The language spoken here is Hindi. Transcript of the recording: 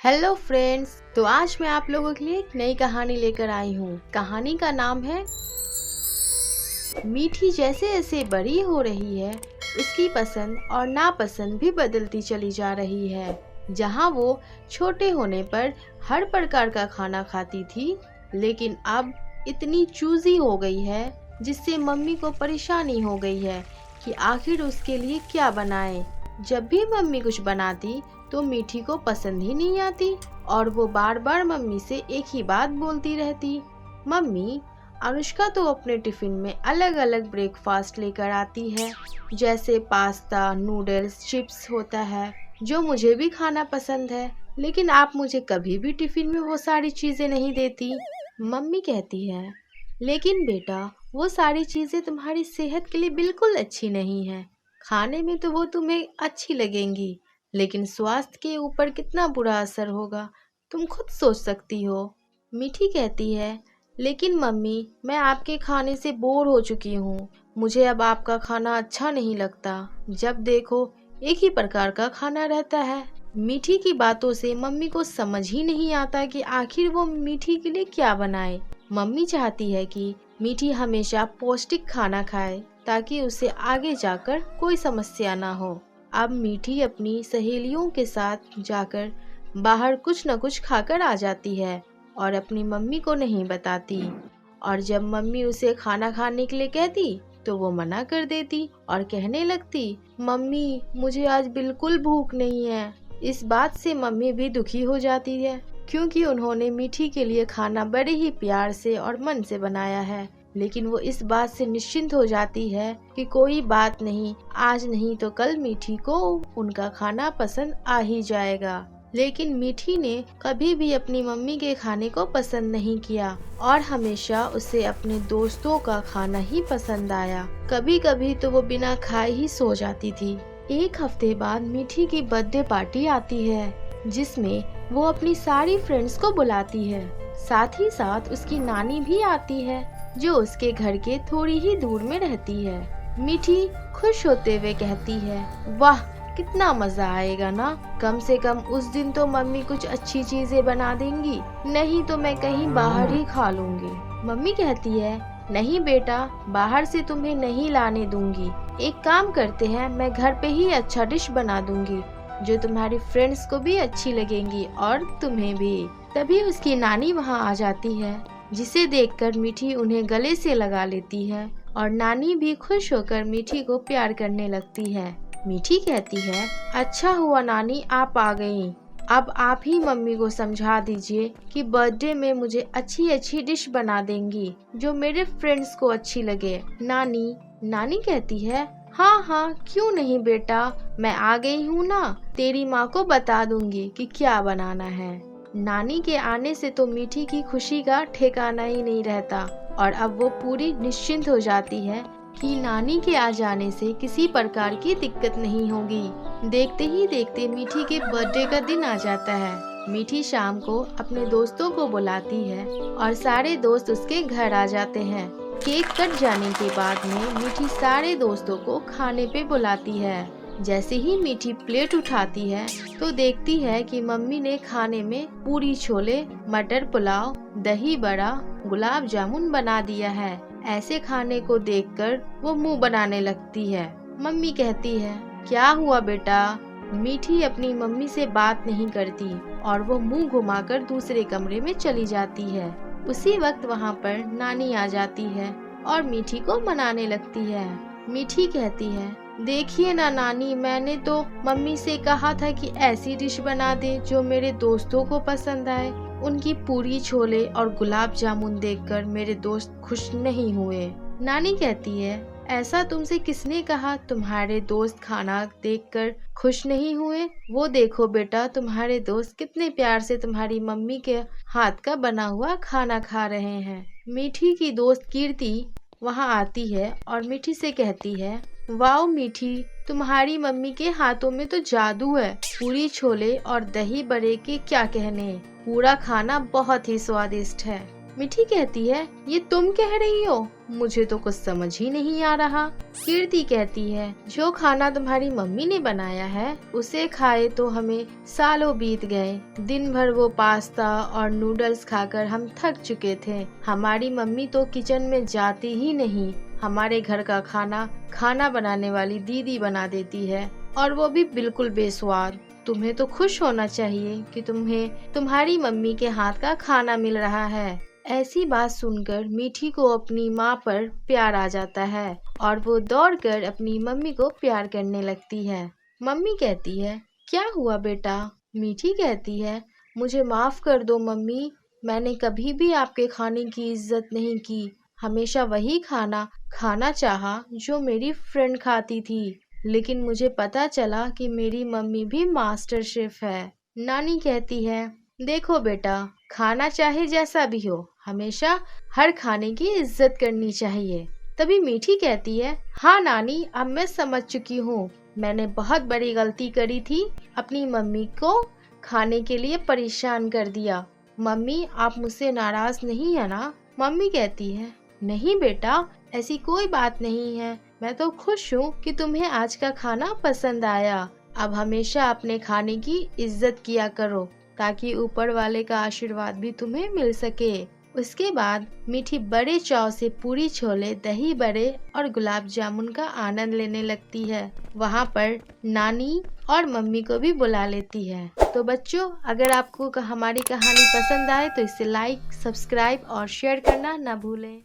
Hello friends. तो आज मैं आप लोगों के लिए एक नई कहानी लेकर आई हूँ। कहानी का नाम है मीठी। जैसे जैसे बड़ी हो रही है उसकी पसंद और नापसंद भी बदलती चली जा रही है। जहाँ वो छोटे होने पर हर प्रकार का खाना खाती थी, लेकिन अब इतनी चूजी हो गई है जिससे मम्मी को परेशानी हो गई है कि आखिर उसके लिए क्या बनाए। जब भी मम्मी कुछ बनाती तो मीठी को पसंद ही नहीं आती और वो बार बार मम्मी से एक ही बात बोलती रहती। मम्मी, अनुष्का तो अपने टिफिन में अलग अलग ब्रेकफास्ट लेकर आती है, जैसे पास्ता, नूडल्स, चिप्स होता है, जो मुझे भी खाना पसंद है, लेकिन आप मुझे कभी भी टिफिन में वो सारी चीजें नहीं देती। मम्मी कहती है, लेकिन बेटा वो सारी चीजें तुम्हारी सेहत के लिए बिल्कुल अच्छी नहीं है। खाने में तो वो तुम्हें अच्छी लगेंगी, लेकिन स्वास्थ्य के ऊपर कितना बुरा असर होगा तुम खुद सोच सकती हो। मीठी कहती है, लेकिन मम्मी मैं आपके खाने से बोर हो चुकी हूँ। मुझे अब आपका खाना अच्छा नहीं लगता। जब देखो एक ही प्रकार का खाना रहता है। मीठी की बातों से मम्मी को समझ ही नहीं आता कि आखिर वो मीठी के लिए क्या बनाए। मम्मी चाहती है कि मीठी हमेशा पौष्टिक खाना खाए ताकि उसे आगे जाकर कोई समस्या ना हो। अब मीठी अपनी सहेलियों के साथ जाकर बाहर कुछ न कुछ खाकर आ जाती है और अपनी मम्मी को नहीं बताती। और जब मम्मी उसे खाना खाने के लिए कहती तो वो मना कर देती और कहने लगती, मम्मी मुझे आज बिल्कुल भूख नहीं है। इस बात से मम्मी भी दुखी हो जाती है, क्योंकि उन्होंने मीठी के लिए खाना बड़े ही प्यार से और मन से बनाया है। लेकिन वो इस बात से निश्चिंत हो जाती है कि कोई बात नहीं, आज नहीं तो कल मीठी को उनका खाना पसंद आ ही जाएगा। लेकिन मीठी ने कभी भी अपनी मम्मी के खाने को पसंद नहीं किया और हमेशा उसे अपने दोस्तों का खाना ही पसंद आया। कभी कभी तो वो बिना खाए ही सो जाती थी। एक हफ्ते बाद मीठी की बर्थडे पार्टी आती है, जिसमें वो अपनी सारी फ्रेंड्स को बुलाती है। साथ ही साथ उसकी नानी भी आती है, जो उसके घर के थोड़ी ही दूर में रहती है। मीठी खुश होते हुए कहती है, वाह कितना मजा आएगा ना। कम से कम उस दिन तो मम्मी कुछ अच्छी चीजें बना देंगी, नहीं तो मैं कहीं बाहर ही खा लूंगी। मम्मी कहती है, नहीं बेटा, बाहर से तुम्हें नहीं लाने दूंगी। एक काम करते हैं, मैं घर पे ही अच्छा डिश बना दूंगी जो तुम्हारी फ्रेंड्स को भी अच्छी लगेंगी और तुम्हें भी। तभी उसकी नानी वहाँ आ जाती है, जिसे देखकर मीठी उन्हें गले से लगा लेती है और नानी भी खुश होकर मीठी को प्यार करने लगती है। मीठी कहती है, अच्छा हुआ नानी आप आ गईं। अब आप ही मम्मी को समझा दीजिए कि बर्थडे में मुझे अच्छी अच्छी डिश बना देंगी जो मेरे फ्रेंड्स को अच्छी लगे। नानी कहती है, हाँ हाँ क्यों नहीं बेटा, मैं आ गई हूँ ना, तेरी माँ को बता दूंगी कि क्या बनाना है। नानी के आने से तो मीठी की खुशी का ठिकाना ही नहीं रहता और अब वो पूरी निश्चिंत हो जाती है कि नानी के आ जाने से किसी प्रकार की दिक्कत नहीं होगी। देखते ही देखते मीठी के बर्थडे का दिन आ जाता है। मीठी शाम को अपने दोस्तों को बुलाती है और सारे दोस्त उसके घर आ जाते हैं। केक कट जाने के बाद में मीठी सारे दोस्तों को खाने पे बुलाती है। जैसे ही मीठी प्लेट उठाती है तो देखती है कि मम्मी ने खाने में पूरी छोले, मटर पुलाव, दही बड़ा, गुलाब जामुन बना दिया है। ऐसे खाने को देखकर वो मुंह बनाने लगती है। मम्मी कहती है, क्या हुआ बेटा? मीठी अपनी मम्मी से बात नहीं करती और वो मुंह घुमाकर दूसरे कमरे में चली जाती है। उसी वक्त वहाँ पर नानी आ जाती है और मीठी को मनाने लगती है। मीठी कहती है, देखिए ना नानी, मैंने तो मम्मी से कहा था कि ऐसी डिश बना दे जो मेरे दोस्तों को पसंद आए। उनकी पूरी छोले और गुलाब जामुन देखकर मेरे दोस्त खुश नहीं हुए। नानी कहती है, ऐसा तुमसे किसने कहा? तुम्हारे दोस्त खाना देखकर खुश नहीं हुए? वो देखो बेटा, तुम्हारे दोस्त कितने प्यार से तुम्हारी मम्मी के हाथ का बना हुआ खाना खा रहे हैं। मीठी की दोस्त कीर्ति वहाँ आती है और मीठी से कहती है, वाओ मीठी, तुम्हारी मम्मी के हाथों में तो जादू है। पूरी छोले और दही बड़े के क्या कहने, पूरा खाना बहुत ही स्वादिष्ट है। मीठी कहती है, ये तुम कह रही हो? मुझे तो कुछ समझ ही नहीं आ रहा। कीर्ति कहती है, जो खाना तुम्हारी मम्मी ने बनाया है उसे खाए तो हमें सालों बीत गए। दिन भर वो पास्ता और नूडल्स खाकर हम थक चुके थे। हमारी मम्मी तो किचन में जाती ही नहीं। हमारे घर का खाना बनाने वाली दीदी बना देती है, और वो भी बिल्कुल बेस्वाद। तुम्हें तो खुश होना चाहिए कि तुम्हें तुम्हारी मम्मी के हाथ का खाना मिल रहा है। ऐसी बात सुनकर मीठी को अपनी माँ पर प्यार आ जाता है और वो दौड़कर अपनी मम्मी को प्यार करने लगती है। मम्मी कहती है, क्या हुआ बेटा? मीठी कहती है, मुझे माफ कर दो मम्मी, मैंने कभी भी आपके खाने की इज्जत नहीं की। हमेशा वही खाना खाना चाहा जो मेरी फ्रेंड खाती थी, लेकिन मुझे पता चला कि मेरी मम्मी भी मास्टर शेफ है। नानी कहती है, देखो बेटा, खाना चाहे जैसा भी हो, हमेशा हर खाने की इज्जत करनी चाहिए। तभी मीठी कहती है, हाँ नानी, अब मैं समझ चुकी हूँ। मैंने बहुत बड़ी गलती करी थी, अपनी मम्मी को खाने के लिए परेशान कर दिया। मम्मी, आप मुझसे नाराज नहीं है ना? मम्मी कहती है, नहीं बेटा, ऐसी कोई बात नहीं है। मैं तो खुश हूँ कि तुम्हें आज का खाना पसंद आया। अब हमेशा अपने खाने की इज्जत किया करो, ताकि ऊपर वाले का आशीर्वाद भी तुम्हें मिल सके। उसके बाद मीठी बड़े चाव से पूरी छोले, दही बड़े और गुलाब जामुन का आनंद लेने लगती है। वहाँ पर नानी और मम्मी को भी बुला लेती है। तो बच्चों, अगर आपको हमारी कहानी पसंद आए तो इसे लाइक, सब्सक्राइब और शेयर करना ना भूलें।